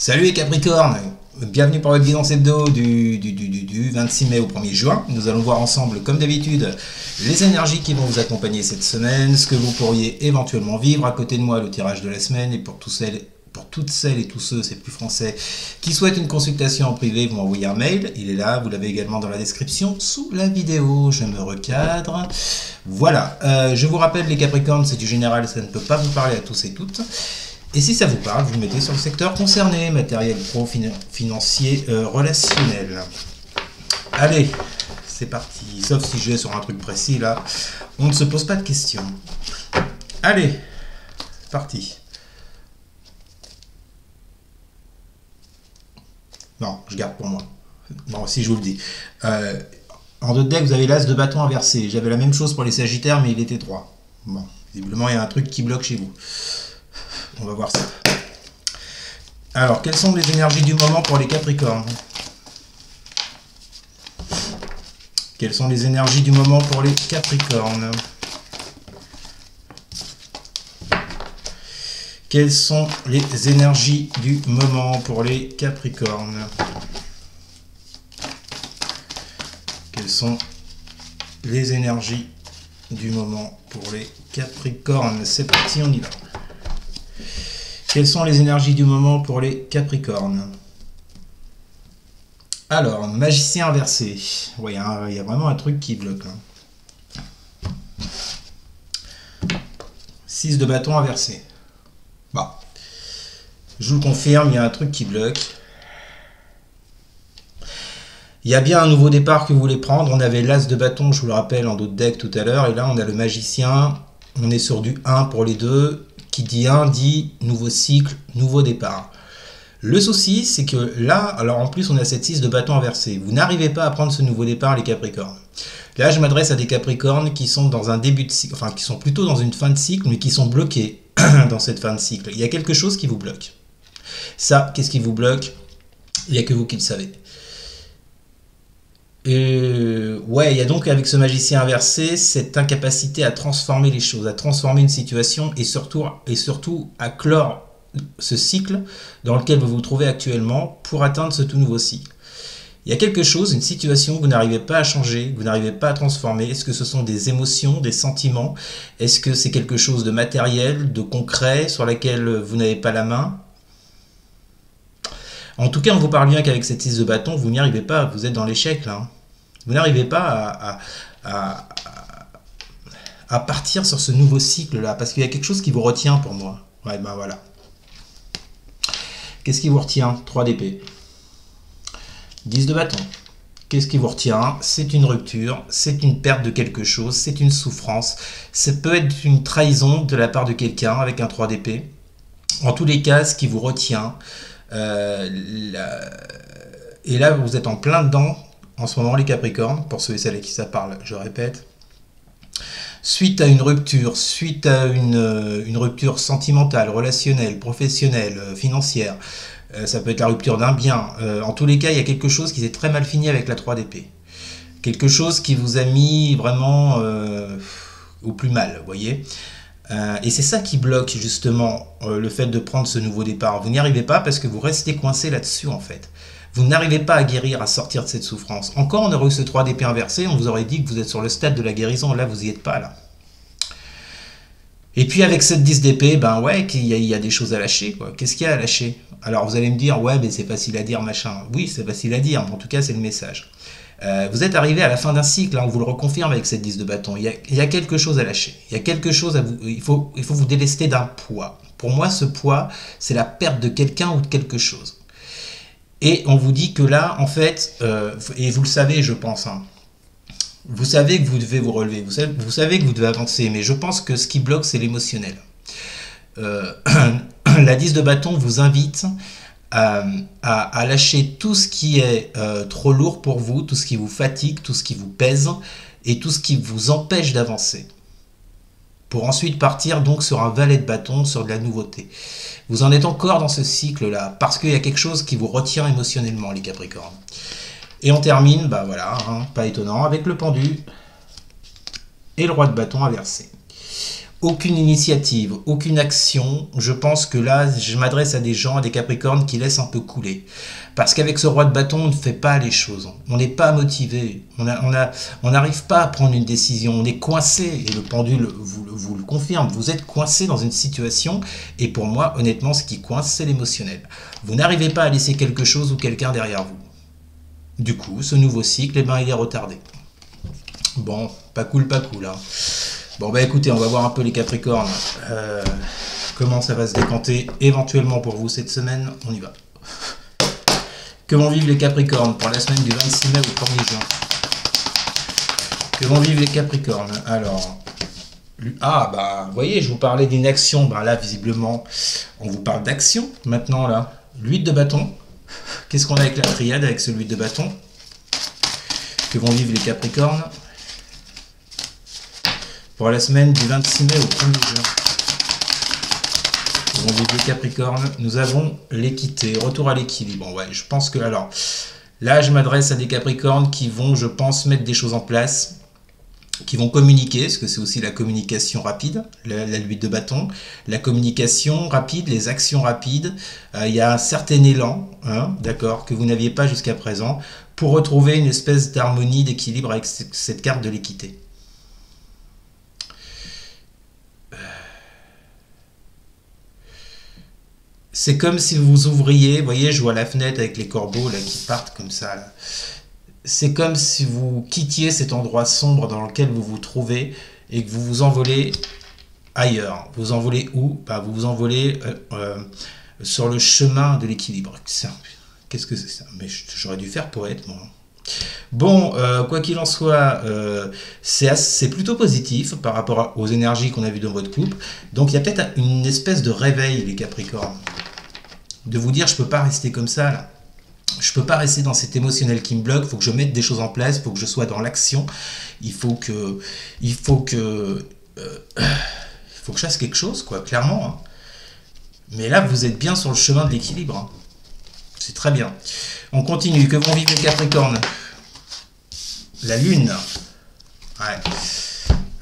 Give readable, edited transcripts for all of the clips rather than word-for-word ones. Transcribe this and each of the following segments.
Salut les Capricornes, bienvenue pour votre guidance hebdo du 26 mai au 1er juin. Nous allons voir ensemble, comme d'habitude, les énergies qui vont vous accompagner cette semaine, ce que vous pourriez éventuellement vivre. À côté de moi, le tirage de la semaine, et pour toutes celles et tous ceux, c'est plus français, qui souhaitent une consultation en privé, vous m'envoyez un mail, il est là, vous l'avez également dans la description sous la vidéo. Je me recadre. Voilà, je vous rappelle les Capricornes, c'est du général, ça ne peut pas vous parler à tous et toutes. Et si ça vous parle, vous le mettez sur le secteur concerné, matériel, pro, financier, relationnel. Allez, c'est parti. Sauf si je vais sur un truc précis, là, on ne se pose pas de questions. Allez, c'est parti. Non, je garde pour moi. Non, si je vous le dis. En deux decks, vous avez l'as de bâton inversé. J'avais la même chose pour les sagittaires, mais il était 3. Bon, visiblement, il y a un truc qui bloque chez vous. On va voir ça. Alors, quelles sont les énergies du moment pour les Capricornes? Quelles sont les énergies du moment pour les Capricornes? Quelles sont les énergies du moment pour les Capricornes? Quelles sont les énergies du moment pour les Capricornes? C'est parti, on y va. Quelles sont les énergies du moment pour les Capricornes? Alors, magicien inversé. Ouais, il y a vraiment un truc qui bloque. 6 de bâton inversé. Bah, je vous le confirme, il y a un truc qui bloque. Il y a bien un nouveau départ que vous voulez prendre. On avait l'as de bâton, je vous le rappelle, en d'autres decks tout à l'heure. Et là, on a le magicien. On est sur du 1 pour les deux. Qui dit 1 dit nouveau cycle, nouveau départ. Le souci, c'est que là, alors en plus, on a cette 6 de bâton inversé. Vous n'arrivez pas à prendre ce nouveau départ, les Capricornes. Là, je m'adresse à des Capricornes qui sont dans un début de cycle, enfin, qui sont plutôt dans une fin de cycle, mais qui sont bloqués dans cette fin de cycle. Il y a quelque chose qui vous bloque. Ça, qu'est-ce qui vous bloque? Il n'y a que vous qui le savez. Ouais, il y a donc avec ce magicien inversé cette incapacité à transformer les choses, à transformer une situation et surtout à clore ce cycle dans lequel vous vous trouvez actuellement pour atteindre ce tout nouveau cycle. Il y a quelque chose, une situation que vous n'arrivez pas à changer, que vous n'arrivez pas à transformer. Est-ce que ce sont des émotions, des sentiments? Est-ce que c'est quelque chose de matériel, de concret, sur laquelle vous n'avez pas la main? En tout cas, on vous parle bien qu'avec cette 6 de bâton, vous n'y arrivez pas, vous êtes dans l'échec là. Vous n'arrivez pas à partir sur ce nouveau cycle-là, parce qu'il y a quelque chose qui vous retient pour moi. Ouais, ben voilà. Qu'est-ce qui vous retient? 3 d'épée. 10 de bâton. Qu'est-ce qui vous retient? C'est une rupture, c'est une perte de quelque chose, c'est une souffrance. Ça peut être une trahison de la part de quelqu'un avec un 3 d'épée. En tous les cas, ce qui vous retient, et là, vous êtes en plein dedans, en ce moment, les Capricornes, pour ceux et celles à qui ça parle, je répète. Suite à une rupture, suite à une rupture sentimentale, relationnelle, professionnelle, financière, ça peut être la rupture d'un bien. En tous les cas, il y a quelque chose qui s'est très mal fini avec la 3 d'épée. Quelque chose qui vous a mis vraiment au plus mal, vous voyez. Et c'est ça qui bloque justement le fait de prendre ce nouveau départ. Vous n'y arrivez pas parce que vous restez coincé là-dessus en fait. Vous n'arrivez pas à guérir, à sortir de cette souffrance. Encore, on aurait eu ce 3 d'épée inversé, on vous aurait dit que vous êtes sur le stade de la guérison. Là, vous n'y êtes pas, là. Et puis, avec cette 10 d'épée, ben ouais, il y a des choses à lâcher, quoi. Qu'est-ce qu'il y a à lâcher? Alors, vous allez me dire, ouais, mais c'est facile à dire, machin. Oui, c'est facile à dire, mais en tout cas, c'est le message. Vous êtes arrivé à la fin d'un cycle, hein, on vous le reconfirme avec cette 10 de bâton. Il y a quelque chose à lâcher. Il y a quelque chose à vous... Il faut vous délester d'un poids. Pour moi, ce poids, c'est la perte de quelqu'un ou de quelque chose. Et on vous dit que là, en fait, et vous le savez, je pense, hein, vous savez que vous devez vous relever, vous savez que vous devez avancer, mais je pense que ce qui bloque, c'est l'émotionnel. La 10 de bâton vous invite à lâcher tout ce qui est trop lourd pour vous, tout ce qui vous fatigue, tout ce qui vous pèse, et tout ce qui vous empêche d'avancer. Pour ensuite partir donc sur un valet de bâton, sur de la nouveauté. Vous en êtes encore dans ce cycle-là, parce qu'il y a quelque chose qui vous retient émotionnellement, les Capricornes. Et on termine, bah voilà, hein, pas étonnant, avec le pendu et le roi de bâton inversé. aucune initiative, aucune action. Je pense que là, je m'adresse à des gens, à des Capricornes qui laissent un peu couler. Parce qu'avec ce roi de bâton, on ne fait pas les choses. On n'est pas motivé. On n'arrive pas à prendre une décision. On est coincé. Et le pendule vous le confirme. Vous êtes coincé dans une situation. Et pour moi, honnêtement, ce qui coince, c'est l'émotionnel. Vous n'arrivez pas à laisser quelque chose ou quelqu'un derrière vous. Du coup, ce nouveau cycle, eh ben, il est retardé. Bon, pas cool, hein. Bon, bah écoutez, on va voir un peu les Capricornes. Comment ça va se décanter éventuellement pour vous cette semaine. On y va. Que vont vivre les Capricornes pour la semaine du 26 mai au 1er juin. Que vont vivre les Capricornes. Alors, bah, vous voyez, je vous parlais d'une action. Bah là, visiblement, on vous parle d'action maintenant, là. L'huile de bâton. Qu'est-ce qu'on a avec la triade, avec ce l'huile de bâton? Que vont vivre les Capricornes pour la semaine du 26 mai au 1er juin. Que vont vivre les Capricornes. Nous avons l'équité, retour à l'équilibre. Ouais, je pense que, alors, là, je m'adresse à des Capricornes qui vont, je pense, mettre des choses en place, qui vont communiquer, parce que c'est aussi la communication rapide, la l'huile de bâton, la communication rapide, les actions rapides. Il y a un certain élan, hein, d'accord, que vous n'aviez pas jusqu'à présent, pour retrouver une espèce d'harmonie, d'équilibre avec cette carte de l'équité. C'est comme si vous ouvriez, vous voyez, je vois la fenêtre avec les corbeaux là, qui partent comme ça, là. C'est comme si vous quittiez cet endroit sombre dans lequel vous vous trouvez et que vous vous envolez ailleurs. Vous envolez où? Bah, vous vous envolez sur le chemin de l'équilibre. Qu'est-ce que c'est ça? Mais j'aurais dû faire poète, moi. Bon, quoi qu'il en soit, c'est plutôt positif par rapport aux énergies qu'on a vues dans votre couple. Donc il y a peut-être une espèce de réveil, les Capricornes. De vous dire, je peux pas rester comme ça, là. Je peux pas rester dans cet émotionnel qui me bloque. Il faut que je mette des choses en place. Il faut que je sois dans l'action. Il faut que je fasse quelque chose, quoi, clairement. Hein. Mais là, vous êtes bien sur le chemin de l'équilibre. Hein. C'est très bien. On continue. Que vont vivre les Capricornes? La Lune. Ouais.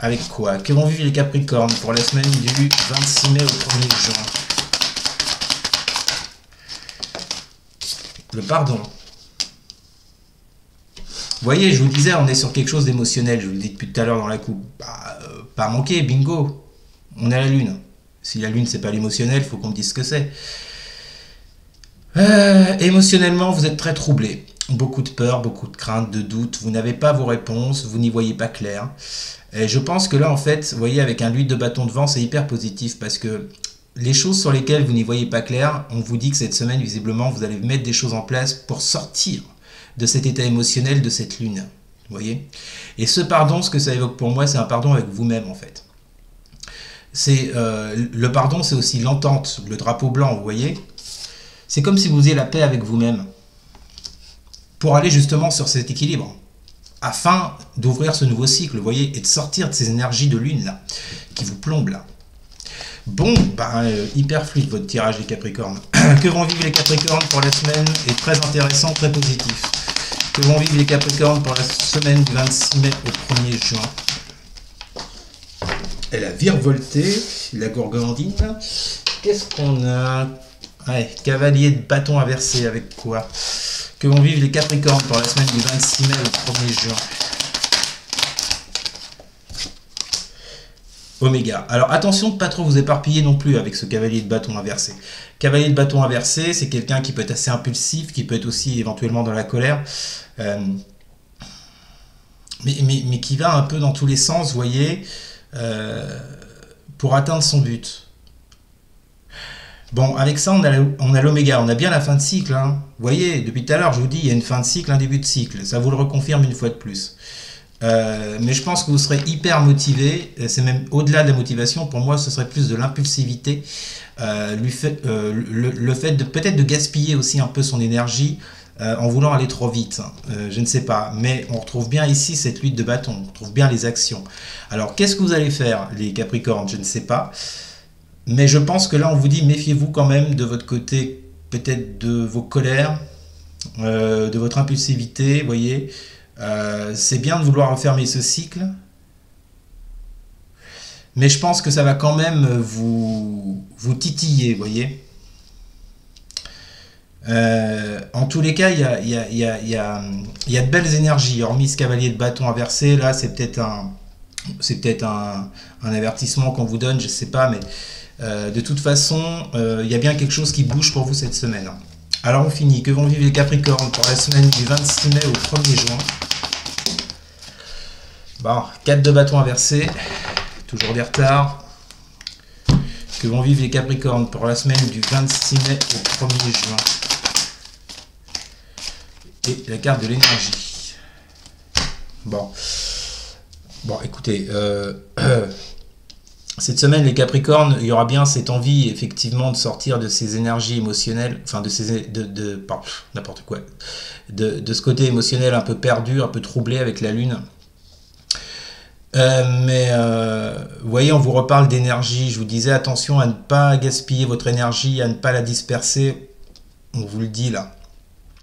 Avec quoi? Que vont vivre les Capricornes pour la semaine du 26 mai au 1er juin? Le pardon. Vous voyez, je vous disais, on est sur quelque chose d'émotionnel. Je vous le dis depuis tout à l'heure dans la coupe. Bah, pas manqué, bingo. On est à la Lune. Si la Lune, c'est pas l'émotionnel, il faut qu'on me dise ce que c'est. Émotionnellement, vous êtes très troublé. Beaucoup de peur, beaucoup de crainte, de doute. Vous n'avez pas vos réponses, vous n'y voyez pas clair. Et je pense que là, en fait, vous voyez, avec un huile de bâton devant, c'est hyper positif parce que les choses sur lesquelles vous n'y voyez pas clair, on vous dit que cette semaine, visiblement, vous allez mettre des choses en place pour sortir de cet état émotionnel, de cette lune. Vous voyez? Et ce pardon, ce que ça évoque pour moi, c'est un pardon avec vous-même, en fait. Le pardon, c'est aussi l'entente, le drapeau blanc, vous voyez? C'est comme si vous faisiez la paix avec vous-même pour aller justement sur cet équilibre, afin d'ouvrir ce nouveau cycle, vous voyez, et de sortir de ces énergies de lune, là, qui vous plombent, là. Bon, bah, hyper fluide votre tirage, les Capricornes. Que vont vivre les Capricornes pour la semaine est très intéressant, très positif. Que vont vivre les Capricornes pour la semaine du 26 mai au 1er juin. Elle a virevolté, la gourgandine. Qu'est-ce qu'on a? Ouais, cavalier de bâton inversé, avec quoi? Que vont vivre les Capricornes pour la semaine du 26 mai au 1er juin. Oméga. Alors attention de ne pas trop vous éparpiller non plus avec ce cavalier de bâton inversé. Cavalier de bâton inversé, c'est quelqu'un qui peut être assez impulsif, qui peut être aussi éventuellement dans la colère, mais qui va un peu dans tous les sens, vous voyez, pour atteindre son but. Bon, avec ça, on a l'oméga, on a bien la fin de cycle. Hein. Vous voyez, depuis tout à l'heure, je vous dis, il y a une fin de cycle, un début de cycle. Ça vous le reconfirme une fois de plus. Mais je pense que vous serez hyper motivé. C'est même au-delà de la motivation. Pour moi, ce serait plus de l'impulsivité. Le fait de peut-être de gaspiller aussi un peu son énergie en voulant aller trop vite. Je ne sais pas. Mais on retrouve bien ici cette lutte de bâton. On retrouve bien les actions. Alors, qu'est-ce que vous allez faire, les Capricornes? Je ne sais pas. Mais je pense que là, on vous dit, méfiez-vous quand même de votre côté, peut-être de vos colères, de votre impulsivité, vous voyez. C'est bien de vouloir refermer ce cycle, Mais je pense que ça va quand même vous titiller, vous voyez. En tous les cas, il y a de belles énergies. Hormis ce cavalier de bâton inversé, là, c'est peut-être un avertissement qu'on vous donne, je sais pas, mais de toute façon, il y a bien quelque chose qui bouge pour vous cette semaine. Alors on finit. Que vont vivre les Capricornes pour la semaine du 26 mai au 1er juin? Bon, 4 de bâton inversé, toujours des retards. Que vont vivre les Capricornes pour la semaine du 26 mai au 1er juin? Et la carte de l'énergie. Bon, écoutez, cette semaine, les Capricornes, il y aura bien cette envie, effectivement, de sortir de ces énergies émotionnelles, enfin, n'importe quoi, de ce côté émotionnel un peu perdu, un peu troublé avec la Lune. Vous voyez, on vous reparle d'énergie. Je vous disais, attention à ne pas gaspiller votre énergie, à ne pas la disperser. On vous le dit là,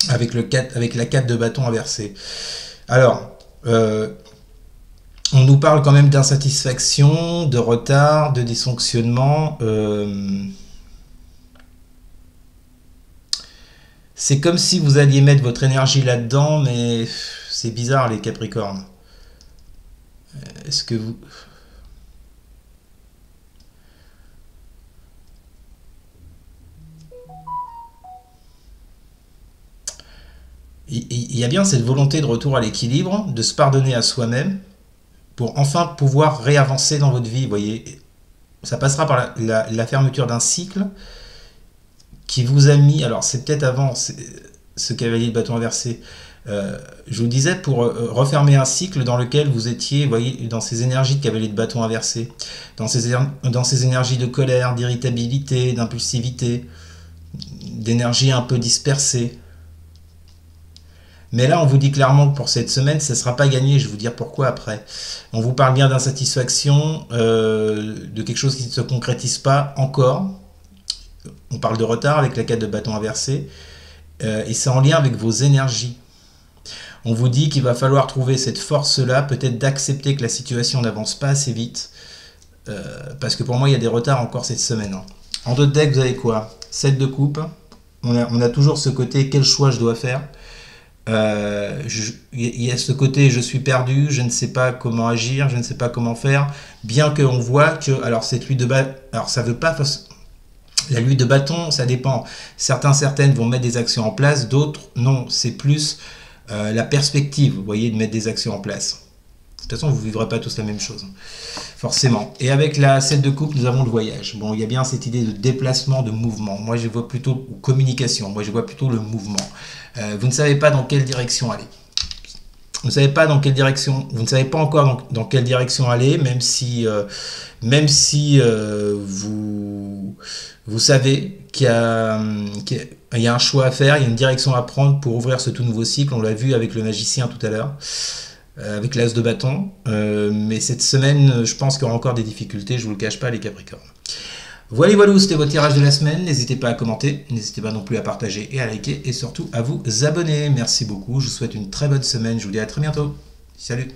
avec la 4 de bâton inversé. Alors, on nous parle quand même d'insatisfaction, de retard, de dysfonctionnement. C'est comme si vous alliez mettre votre énergie là-dedans, mais c'est bizarre les Capricornes. Est-ce que vous... Il y a bien cette volonté de retour à l'équilibre, de se pardonner à soi-même, pour enfin pouvoir réavancer dans votre vie, vous voyez. Ça passera par la fermeture d'un cycle qui vous a mis... Alors, c'est peut-être avant ce cavalier de bâton inversé. Je vous disais, pour refermer un cycle dans lequel vous étiez, vous voyez, dans ces énergies de cavalier de bâton inversé, dans ces énergies de colère, d'irritabilité, d'impulsivité, d'énergie un peu dispersée. Mais là, on vous dit clairement que pour cette semaine, ça ne sera pas gagné. Je vais vous dire pourquoi après. On vous parle bien d'insatisfaction, de quelque chose qui ne se concrétise pas encore. On parle de retard avec la 4 de bâton inversé. Et c'est en lien avec vos énergies. On vous dit qu'il va falloir trouver cette force-là, peut-être d'accepter que la situation n'avance pas assez vite. Parce que pour moi, il y a des retards encore cette semaine. En d'autres decks, vous avez quoi? 7 de coupe. On a toujours ce côté, quel choix je dois faire? Il y a ce côté je suis perdu, je ne sais pas comment agir, je ne sais pas comment faire, bien qu'on voit que, alors cette lutte de bâton, alors ça veut pas, la lutte de bâton, ça dépend, certaines vont mettre des actions en place, d'autres non, c'est plus la perspective, vous voyez, de mettre des actions en place. De toute façon, vous ne vivrez pas tous la même chose, forcément. Et avec la 7 de coupe, nous avons le voyage. Bon, il y a bien cette idée de déplacement, de mouvement. Moi, je vois plutôt communication. Moi, je vois plutôt le mouvement. Vous ne savez pas dans quelle direction aller. Vous ne savez pas dans quelle direction. Vous ne savez pas encore dans quelle direction aller, même si vous savez qu'il y a un choix à faire, il y a une direction à prendre pour ouvrir ce tout nouveau cycle. On l'a vu avec le magicien tout à l'heure. Avec l'as de bâton, mais cette semaine, je pense qu'il y aura encore des difficultés, je ne vous le cache pas, les Capricornes. Voilà, c'était votre tirage de la semaine. N'hésitez pas à commenter, n'hésitez pas non plus à partager et à liker, et surtout à vous abonner. Merci beaucoup, je vous souhaite une très bonne semaine, je vous dis à très bientôt. Salut!